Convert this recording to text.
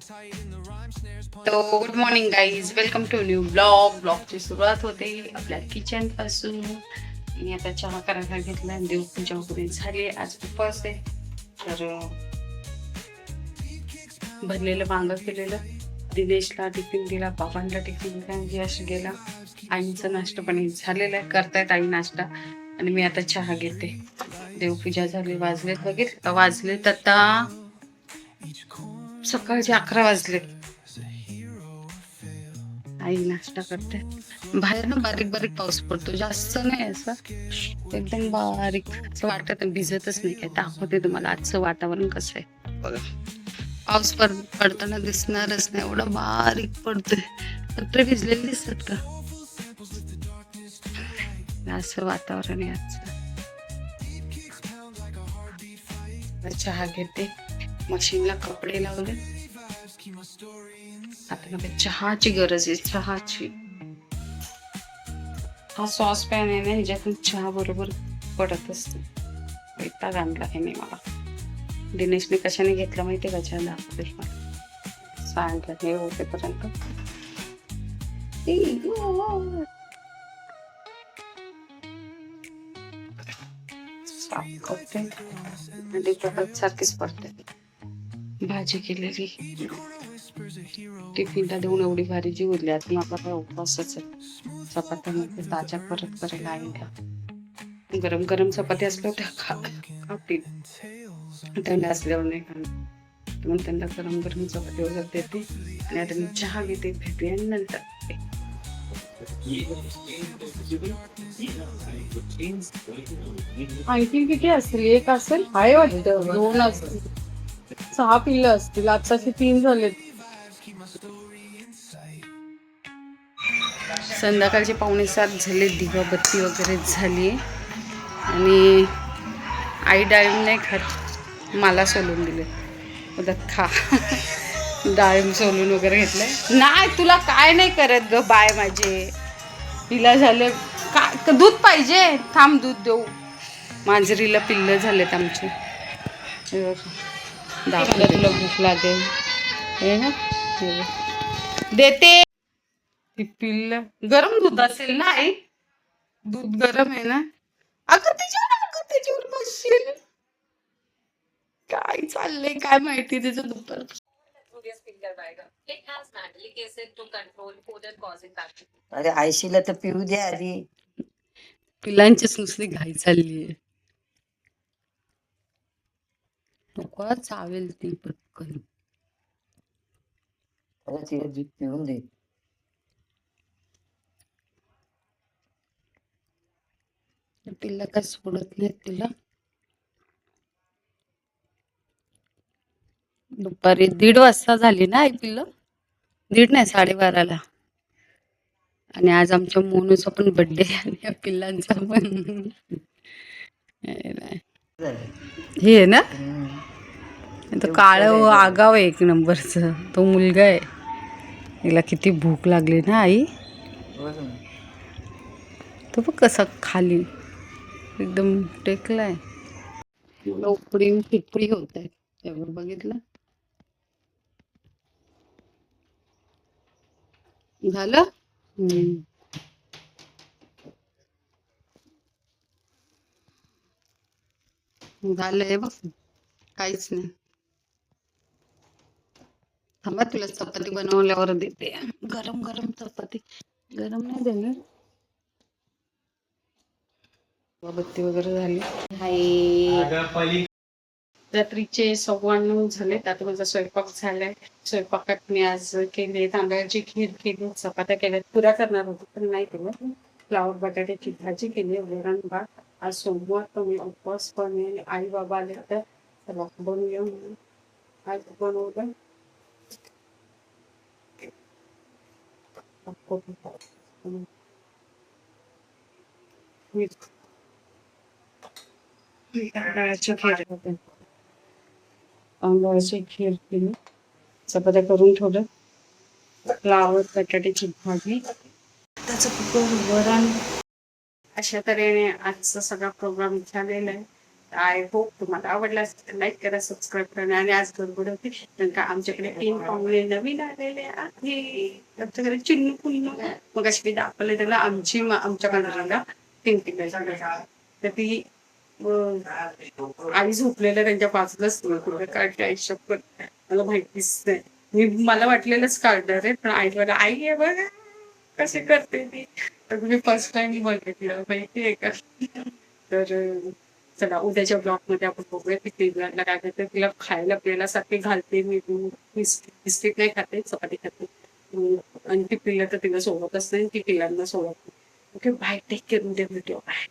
तो good morning guys, welcome to new ब्लॉगची सुरुवात होते आपल्या किचन पासून. मी आता चहा करायला घेतला, देवपूजा वगैरे झाली. आज उपवास आहे, तर भरलेलं वांग केलेलं, दिनेशला टिफिन दिला, बाबांना टिफिन दिला, यश गेला. आईंचं नाश्ता पण झालेलं आहे, करतायत आई नाश्ता, आणि मी आता चहा घेते. देवपूजा झाली, वाजलेत आता सकाळचे 11 वाजले. आई नाश्ता करते. बाहेर ना बारीक बारीक पाऊस पडतो, जास्त नाही, असं एकदम बारीक. असं वाटत भिजतच नाही. काय दाखवते तुम्हाला आजचं वातावरण कसं आहे बघा. पाऊस पडताना दिसणारच नाही, एवढं बारीक पडतोय. पत्रे भिजलेले दिसतात का? असं वातावरण आहे आजचं. चहा घेते, मशीनला कपडे लावले. आता मला चहाची गरज आहे, चहाची. हा सॉस पॅन आहे ना, ह्याच्यातून चहा बरोबर पडत असते. वैताग आणला आहे मी मला. दिनेशने कशाने घेतला माहिती का चहा? दाखवते मला, सांगितलं हे होतेपर्यंत. साफ करते आणि परत सारखीच पडते. भाजी केलेली टिफिनला देऊन एवढी भारी जी उरली. आता आपला काय उपवासच आहे. चपात्या ताज्या परत करायला आईला. गरम गरम चपाती असल्यावर त्या खातील, थंड असल्यावर नाही खाणार. म्हणून त्यांना गरम गरम चपाती वगैरे देते. आणि आता मी चहा घेते, भेटूया नंतर. आणखी किती असतील? एक असेल, आहे वाटतं, 2 असतील, 6 पिल्लं असतील. आताचे 3 झालेत. संध्याकाळचे 6:45 झाले, दिवाबत्ती वगैरे झाली. आणि आई डाळिंब नाही खात, मला सोलून दिले. उद्या खा. डाळिंब सोलून वगैरे घेतलंय. नाही, तुला काय नाही करत ग बाय माझे. पिला झालं काय? दूध पाहिजे? थांब, दूध देऊ. मांजरीला पिल्लं झालेत आमचे. दाखवलं तुला, भूक लागेल हे ना, देते. ती पिल्लं गरम दूध असेल ना आई? दूध गरम आहे ना? अगं त्याच्यावर बसशील. काय चाललंय काय माहिती तिचं दुपार. अरे आयशीला तर पिऊ दे आधी. पिलांचीच नुसती घाई चाललीये. नको चावेल ती पटकन. तिला दूध पिऊन दे. पिल्ला काय सोडत नाही तिला. दुपारी 1:30 वाजता झाली ना आई पिल्लं? 1:30 नाही, 12:30ला. आणि आज आमच्या मोनूचा पण बर्थडे आणि या पिल्लांचा पण. हे आहे ना, तो काळ आगाव आहे 1 नंबरचा. तो मुलगा आहे. हिला किती भूक लागली ना आई. तो बघ कसा खाली एकदम टेकलाय. उकडी फिटफुडी होत आहे त्यावर, बघितलं? झालं. झालंय बघ, काहीच नाही. थांबा, तुला चपाती बनवल्यावर देते. गरम गरम चपाती. गरम नाही देणार. बत्ती वगैरे झाली. हाय, रात्रीचे 9:15 झालेत. आता माझा स्वयंपाक झालाय. स्वयंपाकात मी आज केली तांदळाची खीर केली, चपात्या केल्यात. पुऱ्या करणार होती पण नाही केलं. फ्लावर बटाट्याची भाजी केली, वरण भात. आज सोमवार तर मी उपवास पण आहे. आई बाबा आले तर चला बनवूया म्हणून आज बनवलं. तांदळाची खीर होते, तांदळाची खीर केली, चपात्या करून ठेवलं. फ्लावर बटाट्याची भाजी, त्याचं वरण. अशा तऱ्हेने आजचा सगळा प्रोग्राम झालेला आहे. आय होप तुम्हाला आवडला लाईक करा, सबस्क्राईब करा. आणि आज गडबड होती कारण का आमच्याकडे 3 पाहुणे नवीन आलेले आहे. आमच्याकडे चिन्नू पुन्नू मग अशी मी दाखवले त्याला आमच्या मंदिराला 3 तर ती आई झोपलेल्या त्यांच्या बाजूलाच कुठे काढते आई शपथ मला माहितीच नाही. मला वाटलेलंच काढणार आहे पण आई मला आई आहे बघा कसे करते ती. तर मी फर्स्ट टाइम बघितलं माहिती आहे का. तर चला उद्याच्या ब्लॉग मध्ये आपण बघूया की तिला काय करते. तिला खायला प्यायला साठी घालते मी. बिस्किट नाही खाते, चपाती खाते. आणि ती पिल्ला तर तिला सोबतच नाही, ती पिल्लांना सोबत. Okay bye, take care. उद्या व्हिडिओ बाय.